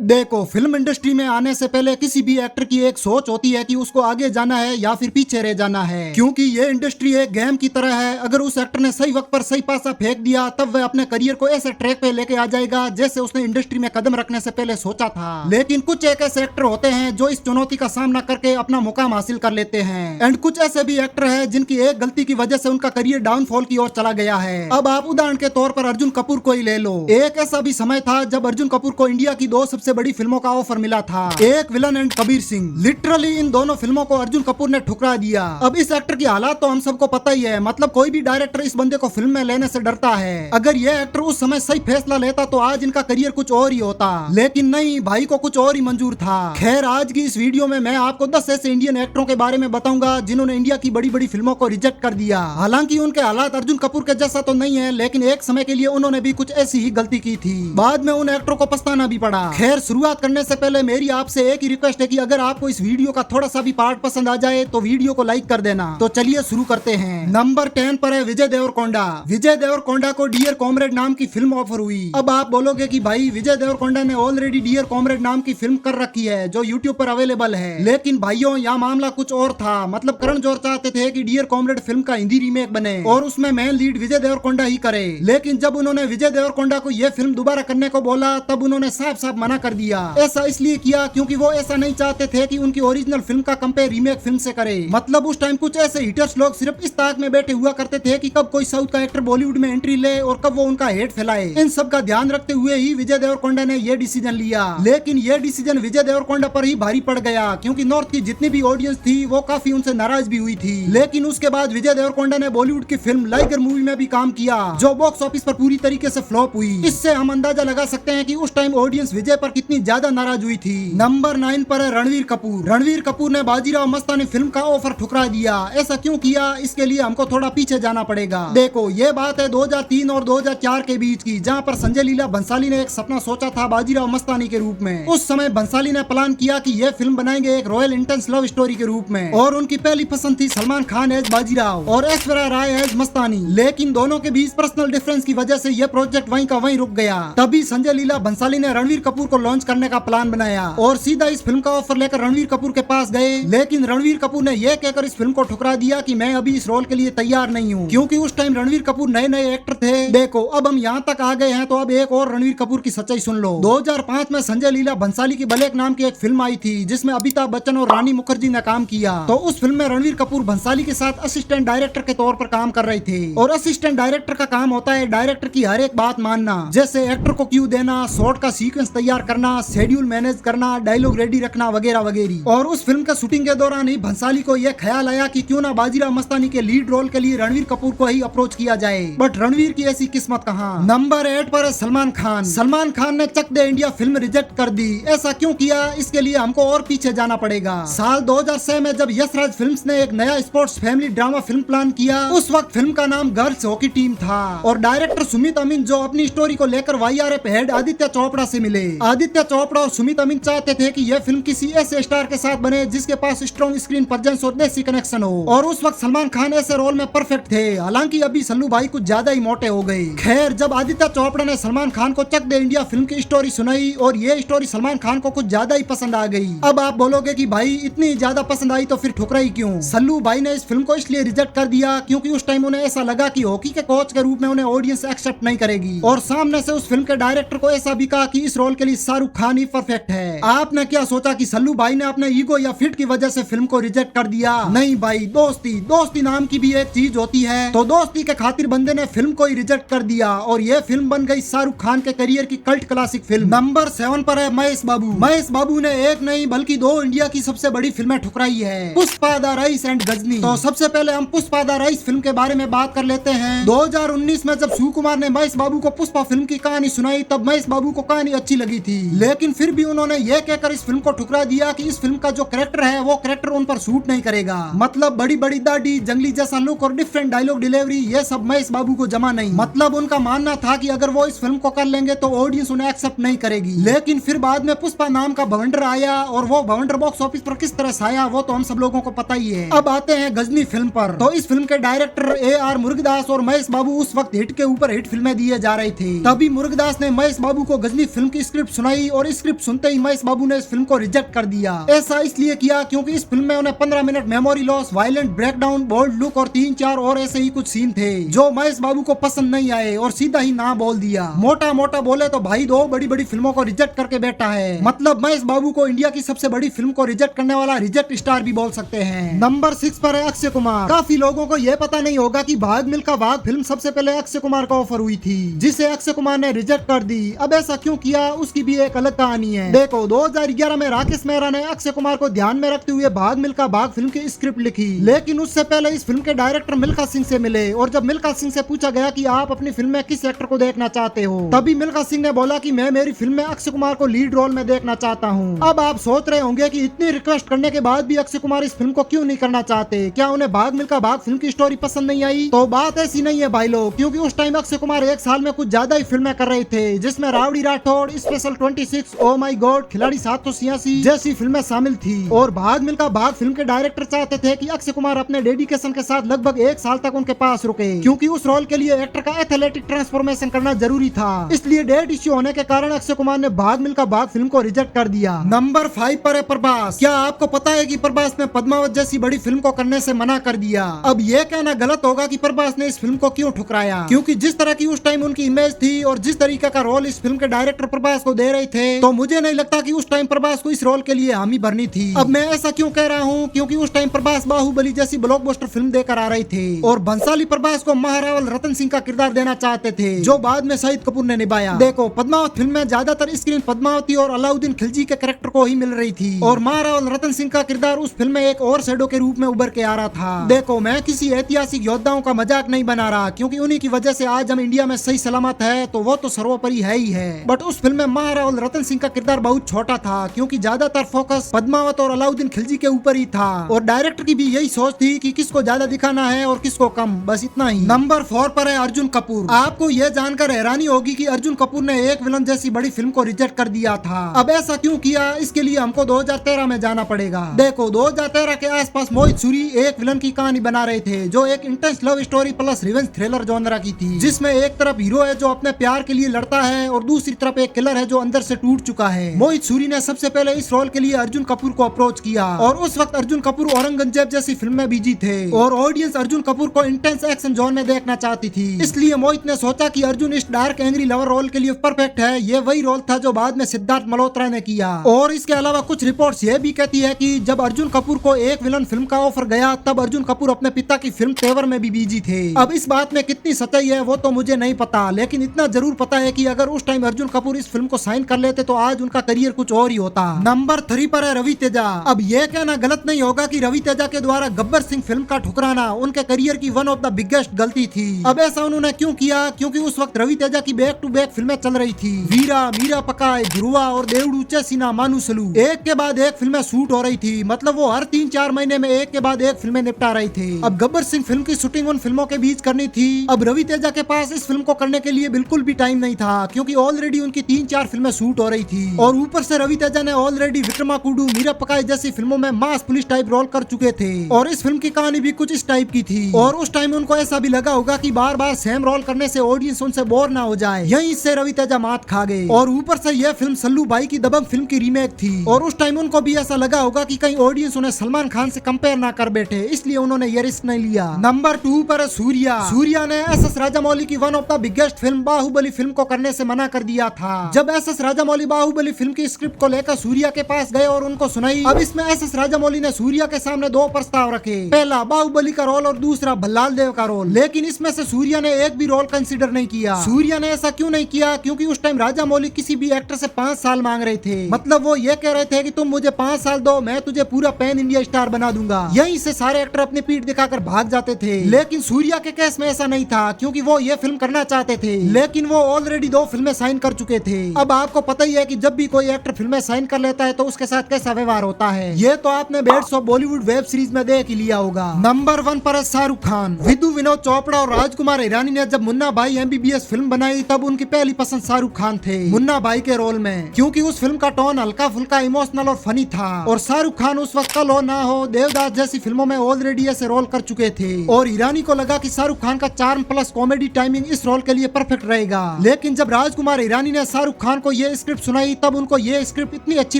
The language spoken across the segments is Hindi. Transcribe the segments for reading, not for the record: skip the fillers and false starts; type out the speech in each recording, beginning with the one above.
देखो, फिल्म इंडस्ट्री में आने से पहले किसी भी एक्टर की एक सोच होती है कि उसको आगे जाना है या फिर पीछे रह जाना है, क्योंकि ये इंडस्ट्री एक गेम की तरह है। अगर उस एक्टर ने सही वक्त पर सही पासा फेंक दिया तब वह अपने करियर को ऐसे ट्रैक पे लेके आ जाएगा जैसे उसने इंडस्ट्री में कदम रखने से पहले सोचा था। लेकिन कुछ एक ऐसे एक्टर होते हैं जो इस चुनौती का सामना करके अपना मुकाम हासिल कर लेते हैं, एंड कुछ ऐसे भी एक्टर है जिनकी एक गलती की वजह से उनका करियर डाउनफॉल की ओर चला गया है। अब आप उदाहरण के तौर पर अर्जुन कपूर को ही ले लो। एक ऐसा भी समय था जब अर्जुन कपूर को इंडिया की दो सबसे बड़ी फिल्मों का ऑफर मिला था, एक villain and Kabir Singh. Literally in दोनों फिल्मों को अर्जुन कपूर ने ठुकरा दिया। अब इस एक्टर की हालात तो हम सबको पता ही है, मतलब कोई भी डायरेक्टर इस बंदे को फिल्म में लेने से डरता है। अगर ये एक्टर उस समय सही फैसला लेता तो आज इनका करियर कुछ और ही होता, लेकिन नहीं, भाई को कुछ और ही मंजूर था। खैर, आज की इस वीडियो में मैं आपको 10 ऐसे इंडियन एक्टरों के बारे में बताऊंगा जिन्होंने इंडिया की बड़ी बड़ी फिल्मों को रिजेक्ट कर दिया। हालांकि उनके हालात अर्जुन कपूर के जैसा तो नहीं है, लेकिन एक समय के लिए उन्होंने भी कुछ ऐसी ही गलती की थी। बाद में उन एक्टरों को पछताना भी पड़ा। खैर, शुरुआत करने से पहले मेरी आपसे एक ही रिक्वेस्ट है कि अगर आपको इस वीडियो का थोड़ा सा भी पार्ट पसंद आ जाए तो वीडियो को लाइक कर देना। तो चलिए शुरू करते हैं। नंबर 10 पर है विजय देवरकोंडा। विजय देवरकोंडा को डियर कॉमरेड नाम की फिल्म ऑफर हुई। अब आप बोलोगे कि भाई विजय देवरकोंडा ने ऑलरेडी डियर कॉमरेड नाम की फिल्म कर रखी है जो यूट्यूब पर अवेलेबल है, लेकिन भाइयों यहाँ मामला कुछ और था। मतलब करण जौहर चाहते थे कि डियर कॉमरेड फिल्म का हिंदी रीमेक बने और उसमें मेन लीड विजय देवरकोंडा ही करे, लेकिन जब उन्होंने विजय देवरकोंडा को यह फिल्म दोबारा करने को बोला तब उन्होंने साफ साफ मना कर दिया। ऐसा इसलिए किया क्योंकि वो ऐसा नहीं चाहते थे कि उनकी ओरिजिनल फिल्म का कंपेयर रीमेक फिल्म से करे। मतलब उस टाइम कुछ ऐसे हिटर्स लोग सिर्फ इस ताक में बैठे हुआ करते थे कि कब कोई साउथ का एक्टर बॉलीवुड में एंट्री ले और कब वो उनका हेट फैलाए। इन सब का ध्यान रखते हुए ही विजय देवरकोंडा ने ये डिसीजन लिया, लेकिन ये डिसीजन विजय देवरकोंडा पर ही भारी पड़ गया क्योंकि नॉर्थ की जितनी भी ऑडियंस थी वो काफी उनसे नाराज भी हुई थी। लेकिन उसके बाद विजय देवरकोंडा ने बॉलीवुड की फिल्म लाइगर मूवी में भी काम किया जो बॉक्स ऑफिस पर पूरी तरीके से फ्लॉप हुई। इससे हम अंदाजा लगा सकते हैं कि उस टाइम ऑडियंस विजय पर कितनी ज्यादा नाराज हुई थी। नंबर 9 पर है रणवीर कपूर। रणवीर कपूर ने बाजीराव मस्तानी फिल्म का ऑफर ठुकरा दिया। ऐसा क्यों किया, इसके लिए हमको थोड़ा पीछे जाना पड़ेगा। देखो, ये बात है 2003 और 2004 के बीच की, जहाँ पर संजय लीला भंसाली ने एक सपना सोचा था बाजीराव मस्तानी के रूप में। उस समय भंसाली ने प्लान किया कि ये फिल्म बनाएंगे एक रॉयल इंटेंस लव स्टोरी के रूप में, और उनकी पहली पसंद थी सलमान खान एज बाजीराव और ऐश्वर्या राय एज मस्तानी। लेकिन दोनों के बीच पर्सनल डिफरेंस की वजह से यह प्रोजेक्ट वहीं का वहीं रुक गया। तभी संजय लीला भंसाली ने रणवीर कपूर को लॉन्च करने का प्लान बनाया और सीधा इस फिल्म का ऑफर लेकर रणवीर कपूर के पास गए, लेकिन रणवीर कपूर ने यह कहकर इस फिल्म को ठुकरा दिया कि मैं अभी इस रोल के लिए तैयार नहीं हूँ, क्योंकि उस टाइम रणवीर कपूर नए नए एक्टर थे। देखो, अब हम यहाँ तक आ गए हैं तो अब एक और रणवीर कपूर की सच्चाई सुन लो। 2005 में संजय लीला भंसाली की ब्लैक नाम की एक फिल्म आई थी जिसमें अमिताभ बच्चन और रानी मुखर्जी ने काम किया। तो उस फिल्म में रणवीर कपूर भंसाली के साथ असिस्टेंट डायरेक्टर के तौर पर काम कर रहे थे, और असिस्टेंट डायरेक्टर का काम होता है डायरेक्टर की हर एक बात मानना, जैसे एक्टर को क्यू देना, शॉट का सीक्वेंस तैयार करना, शेड्यूल मैनेज करना, डायलॉग रेडी रखना वगैरह वगैरह। और उस फिल्म का शूटिंग के दौरान ही भंसाली को यह ख्याल आया कि क्यों ना बाजीराव मस्तानी के लीड रोल के लिए रणवीर कपूर को ही अप्रोच किया जाए, बट रणवीर की ऐसी किस्मत कहां। नंबर 8 पर है सलमान खान। सलमान खान ने चक दे इंडिया फिल्म रिजेक्ट कर दी। ऐसा क्यों किया, इसके लिए हमको और पीछे जाना पड़ेगा। साल 2006 में जब यशराज फिल्म्स ने एक नया sports family drama film plan किया, उस वक्त फिल्म का नाम गर्ल्स हॉकी टीम था, और डायरेक्टर सुमित अमीन जो अपनी स्टोरी को लेकर वाईआरएफ हेड आदित्य चोपड़ा से मिले। आदित्य चोपड़ा और सुमित अमीन चाहते थे कि यह फिल्म किसी ऐसे स्टार के साथ बने जिसके पास स्ट्रॉन्ग स्क्रीन प्रेजेंस और देसी कनेक्शन हो, और उस वक्त सलमान खान ऐसे रोल में परफेक्ट थे। हालांकि अभी सल्लू भाई कुछ ज्यादा ही मोटे हो गए। खैर, जब आदित्य चोपड़ा ने सलमान खान को चक दे इंडिया फिल्म की स्टोरी सुनाई और ये स्टोरी सलमान खान को कुछ ज्यादा ही पसंद आ गई। अब आप बोलोगे कि भाई इतनी ज्यादा पसंद आई तो फिर ठुकराई क्यों। सल्लू भाई ने इस फिल्म को इसलिए रिजेक्ट कर दिया क्योंकि उस टाइम उन्हें ऐसा लगा कि हॉकी के कोच के रूप में उन्हें ऑडियंस एक्सेप्ट नहीं करेगी, और सामने से उस फिल्म के डायरेक्टर को ऐसा भी कहा कि इस रोल के लिए शाहरुख खान ही परफेक्ट है। आपने क्या सोचा कि सल्लू भाई ने अपने ईगो या फिट की वजह से फिल्म को रिजेक्ट कर दिया? नहीं भाई, दोस्ती नाम की भी एक चीज होती है, तो दोस्ती के खातिर बंदे ने फिल्म को ही रिजेक्ट कर दिया और ये फिल्म बन गई शाहरुख खान के करियर की कल्ट क्लासिक फिल्म। नंबर 7 पर है महेश बाबू। महेश बाबू ने एक नहीं बल्कि 2 इंडिया की सबसे बड़ी फिल्में ठुकराई है, Pushpa the rise and Ghajini. तो सबसे पहले हम पुष्पा द राइस फिल्म के बारे में बात कर लेते हैं। 2019 में जब सुकुमार ने महेश बाबू को पुष्पा फिल्म की कहानी सुनाई तब महेश बाबू को कहानी अच्छी लगी थी, लेकिन फिर भी उन्होंने यह कहकर इस फिल्म को ठुकरा दिया कि इस फिल्म का जो कैरेक्टर है वो कैरेक्टर उन पर सूट नहीं करेगा। मतलब बड़ी बड़ी दाढ़ी, जंगली जैसा लुक और डिफरेंट डायलॉग डिलीवरी, ये सब महेश बाबू को जमा नहीं। मतलब उनका मानना था कि अगर वो इस फिल्म को कर लेंगे तो ऑडियंस उन्हें एक्सेप्ट नहीं करेगी। लेकिन फिर बाद में पुष्पा नाम का भवंडर आया और वो भवंडर बॉक्स ऑफिस पर किस तरह छाया वो तो हम सब लोगों को पता ही है। अब आते हैं गजनी फिल्म पर। तो इस फिल्म के डायरेक्टर AR मुरुगदास और महेश बाबू उस वक्त हिट के ऊपर हिट फिल्में दिए जा रहे थे। तभी मुरुगदास ने महेश बाबू को गजनी फिल्म की स्क्रिप्ट सुनाई आई और स्क्रिप्ट सुनते ही महेश बाबू ने इस फिल्म को रिजेक्ट कर दिया। ऐसा इसलिए किया क्योंकि इस फिल्म में उन्हें 15 minute memory loss, violent breakdown, bold look और 3-4 और ऐसे ही कुछ सीन थे जो महेश बाबू को पसंद नहीं आए और सीधा ही ना बोल दिया। मोटा मोटा बोले तो भाई 2 बड़ी बड़ी फिल्मों को रिजेक्ट करके बैठा है। मतलब महेश बाबू को इंडिया की सबसे बड़ी फिल्म को रिजेक्ट करने वाला रिजेक्ट स्टार भी बोल सकते हैं। नंबर 6 पर है अक्षय कुमार। काफी लोगों को यह पता नहीं होगा कि भाग मिल्खा भाग फिल्म सबसे पहले अक्षय कुमार को ऑफर हुई थी, जिसे अक्षय कुमार ने रिजेक्ट कर दी। अब ऐसा क्यों किया उसकी भी एक अलग कहानी है। देखो 2011 में राकेश मेहरा ने अक्षय कुमार को ध्यान में रखते हुए भाग मिल्खा भाग फिल्म की स्क्रिप्ट लिखी, लेकिन उससे पहले इस फिल्म के डायरेक्टर मिल्खा सिंह से मिले और जब मिल्खा सिंह से पूछा गया कि आप अपनी फिल्म में किस एक्टर को देखना चाहते हो, तभी मिल्खा सिंह ने बोला कि मैं मेरी फिल्म में अक्षय कुमार को लीड रोल में देखना चाहता हूँ। अब आप सोच रहे होंगे कि इतनी रिक्वेस्ट करने के बाद भी अक्षय कुमार इस फिल्म को क्यों नहीं करना चाहते, क्या उन्हें भाग मिल्खा भाग फिल्म की स्टोरी पसंद नहीं आई? तो बात ऐसी नहीं है भाई लोग, क्योंकि उस टाइम अक्षय कुमार एक साल में कुछ ज्यादा ही फिल्में कर रहे थे, जिसमें rowdy Rathore, special 26, oh my God, खिलाड़ी 786 जैसी फिल्में शामिल थी। और भाग मिल्खा भाग फिल्म के डायरेक्टर चाहते थे कि अक्षय कुमार अपने डेडिकेशन के साथ लगभग 1 साल तक उनके पास रुके, क्योंकि उस रोल के लिए एक्टर का एथलेटिक ट्रांसफॉर्मेशन करना जरूरी था। इसलिए डेट इश्यू होने के कारण अक्षय कुमार ने भाग मिल्खा भाग फिल्म को रिजेक्ट कर दिया। नंबर 5 पर है प्रभास। क्या आपको पता है कि प्रभास ने पद्मावत जैसी बड़ी फिल्म को करने से मना कर दिया? अब यह कहना गलत होगा कि प्रभास ने इस फिल्म को क्यों ठुकराया, क्योंकि जिस तरह की उस टाइम उनकी इमेज थी और जिस तरीके का रोल इस फिल्म के डायरेक्टर प्रभास को दे रहे थे, तो मुझे नहीं लगता कि उस टाइम प्रभास को इस रोल के लिए हामी भरनी थी। अब मैं ऐसा क्यों कह रहा हूँ, क्योंकि उस टाइम प्रभास बाहुबली जैसी ब्लॉकबस्टर फिल्म देकर आ रहे थे और बंसाली प्रभास को महारावल रतन सिंह का किरदार देना चाहते थे, जो बाद में शाहिद कपूर ने निभाया। देखो पद्मावत फिल्म में ज्यादातर स्क्रीन पद्मावती और अलाउद्दीन खिलजी के कैरेक्टर को ही मिल रही थी और महारावल रतन सिंह का किरदार उस फिल्म में एक और शैडो के रूप में उभर के आ रहा था। देखो मैं किसी ऐतिहासिक योद्धाओं का मजाक नहीं बना रहा, क्योंकि उन्हीं की वजह से आज हम इंडिया में सही सलामत है, तो वो तो सर्वोपरि है ही है। बट उस फिल्म में महारावल रतन सिंह का किरदार बहुत छोटा था, क्योंकि ज्यादातर फोकस पद्मावत और अलाउद्दीन खिलजी के ऊपर ही था और डायरेक्टर की भी यही सोच थी कि किसको ज्यादा दिखाना है और किसको कम, बस इतना ही। नंबर 4 पर है अर्जुन कपूर। आपको यह जानकर हैरानी होगी कि अर्जुन कपूर ने एक विलन जैसी बड़ी फिल्म को रिजेक्ट कर दिया था। अब ऐसा क्यों किया, इसके लिए हमको 2013 में जाना पड़ेगा। देखो 2013 के आसपास मोहित सूरी एक विलन की कहानी बना रहे थे, जो एक intense love story plus revenge thriller genre की थी, जिसमें एक तरफ हीरो है जो अपने प्यार के लिए लड़ता है और दूसरी तरफ एक किलर है जो अंदर से टूट चुका है। मोहित सूरी ने सबसे पहले इस रोल के लिए अर्जुन कपूर को अप्रोच किया और उस वक्त अर्जुन कपूर औरंगजेब जैसी फिल्म में बिजी थे और ऑडियंस अर्जुन कपूर को इंटेंस एक्शन जोन में देखना चाहती थी। इसलिए मोहित ने सोचा कि अर्जुन इस डार्क एंग्री लवर रोल के लिए परफेक्ट है। ये वही रोल था जो बाद में सिद्धार्थ मल्होत्रा ने किया। और इसके अलावा कुछ रिपोर्ट्स ये भी कहती है कि जब अर्जुन कपूर को एक विलन फिल्म का ऑफर गया, तब अर्जुन कपूर अपने पिता की फिल्म तेवर में भी बिजी थे। अब इस बात में कितनी सच्चाई है वो तो मुझे नहीं पता, लेकिन इतना जरूर पता है कि अगर उस टाइम अर्जुन कपूर इस फिल्म को साइन कर लेते तो आज उनका करियर कुछ और ही होता। नंबर 3 पर है रवि तेजा। अब यह कहना गलत नहीं होगा कि रवि तेजा के द्वारा गब्बर सिंह फिल्म का ठुकराना उनके करियर की वन ऑफ द बिगेस्ट गलती थी। अब ऐसा उन्होंने क्यों किया, क्योंकि उस वक्त रवि तेजा की बैक टू बैक फिल्में चल रही थी। वीरा, मीरा पकाए, ध्रुवा और देवड़ू चेसीना मानुसलू एक के बाद एक फिल्में शूट हो रही थी। मतलब वो हर 3-4 महीने में एक के बाद एक फिल्में निपटा रहे थे। अब गब्बर सिंह फिल्म की शूटिंग उन फिल्मों के बीच करनी थी। अब रवि तेजा के पास इस फिल्म को करने के लिए बिल्कुल भी टाइम नहीं था, क्योंकि ऑलरेडी उनकी 3-4 फिल्में शूट हो रही थी और ऊपर से रवि तेजा ने ऑलरेडी विक्रमाकुडू, मीरा पकाई जैसी फिल्मों में मास पुलिस टाइप रोल कर चुके थे और इस फिल्म की कहानी भी कुछ इस टाइप की थी। और उस टाइम उनको ऐसा भी लगा होगा कि बार बार सेम रोल करने से ऑडियंस उनसे बोर ना हो जाए, यहीं से रवि तेजा मात खा गए। और ऊपर से यह फिल्म सल्लू भाई की दबंग फिल्म की रीमेक थी और उस टाइम उनको भी ऐसा लगा होगा कि कहीं ऑडियंस उन्हें सलमान खान से कंपेयर ना कर बैठे, इसलिए उन्होंने ये रिस्क नहीं लिया। नंबर 2 पर सूर्या। सूर्या ने एस.एस. राजामौली की one of the biggest film Baahubali film को करने से मना कर दिया था। जब एस.एस. राजामौली बाहुबली फिल्म की स्क्रिप्ट को लेकर सूर्या के पास गए और उनको सुनाई। अब इसमें एस.एस. राजामौली ने सूर्या के सामने 2 प्रस्ताव रखे, पहला बाहुबली का रोल और दूसरा भल्लाल देव का रोल, लेकिन इसमें से सूर्या ने एक भी रोल कंसीडर नहीं किया। सूर्या ने ऐसा क्यों नहीं किया, क्योंकि उस टाइम राजामौली किसी भी एक्टर से 5 साल मांग रहे थे। मतलब वो ये कह रहे थे कि तुम मुझे 5 साल दो, मैं तुझे पूरा पैन इंडिया स्टार बना दूंगा। यहीं से सारे एक्टर अपनी पीठ दिखाकर भाग जाते थे, लेकिन सूर्या के केस में ऐसा नहीं था, क्योंकि वो ये फिल्म करना चाहते थे, लेकिन वो ऑलरेडी 2 फिल्में साइन कर चुके थे। अब आपको पता ही है कि जब भी कोई एक्टर फिल्में साइन कर लेता है तो उसके साथ कैसा व्यवहार होता है। ये तो आपने beds of Bollywood web series में देख ही लिया होगा। नंबर 1 पर शाहरुख खान। विदु, विनोद चोपड़ा और राजकुमार हिरानी ने जब मुन्ना भाई MBBS फिल्म बनाई, तब उनकी पहली पसंद शाहरुख खान थे मुन्ना भाई के रोल में, क्योंकि उस फिल्म का टोन हल्का फुल्का इमोशनल और फनी था और शाहरुख खान उस वक्त कल हो ना हो, देवदास जैसी फिल्मों में ऑलरेडी ऐसे रोल कर चुके थे और हिरानी को लगा कि शाहरुख खान का चार्म प्लस कॉमेडी टाइमिंग इस रोल के लिए परफेक्ट रहेगा। लेकिन जब राजकुमार हिरानी ने शाहरुख खान को ये स्क्रिप्ट सुनाई तब उनको ये स्क्रिप्ट इतनी अच्छी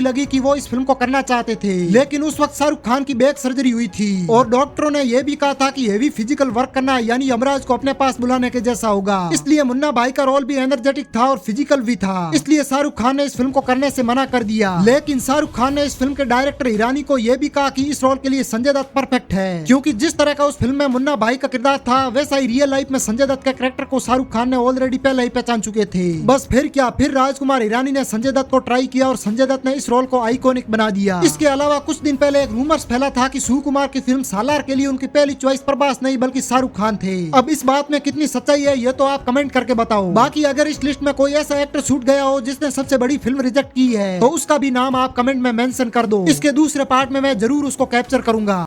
लगी कि वो इस फिल्म को करना चाहते थे। लेकिन उस वक्त शाहरुख खान की बैक सर्जरी हुई थी और डॉक्टरों ने ये भी कहा था कि हेवी फिजिकल वर्क करना यानी यमराज को अपने पास बुलाने के जैसा होगा। इसलिए मुन्ना भाई का रोल भी एनर्जेटिक था और फिजिकल भी था, इसलिए शाहरुख खान ने इस फिल्म को करने से मना कर दिया। लेकिन शाहरुख खान ने इस फिल्म के डायरेक्टर ईरानी को यह भी कहा कि इस रोल के लिए संजय दत्त परफेक्ट है, क्योंकि जिस तरह का उस फिल्म में मुन्ना भाई का किरदार था वैसा ही रियल लाइफ में संजय दत्त के कैरेक्टर को शाहरुख खान ने ऑलरेडी पहले ही पहचान चुके थे। बस फिर क्या, फिर राजकुमार ईरानी ने संजय दत्त को ट्राई किया और संजय दत्त ने इस रोल को आइकॉनिक बना दिया। इसके अलावा कुछ दिन पहले एक रूमर्स फैला था कि सुकुमार की फिल्म सालार के लिए उनकी पहली चॉइस प्रभास नहीं बल्कि शाहरुख खान थे। अब इस बात में कितनी सच्चाई है ये तो आप कमेंट करके बताओ। बाकी अगर इस लिस्ट में कोई ऐसा एक्टर छूट गया हो जिसने सबसे बड़ी फिल्म रिजेक्ट की है तो उसका भी नाम आप कमेंट में मेंशन कर दो। इसके दूसरे पार्ट में मैं जरूर उसको कैप्चर करूंगा।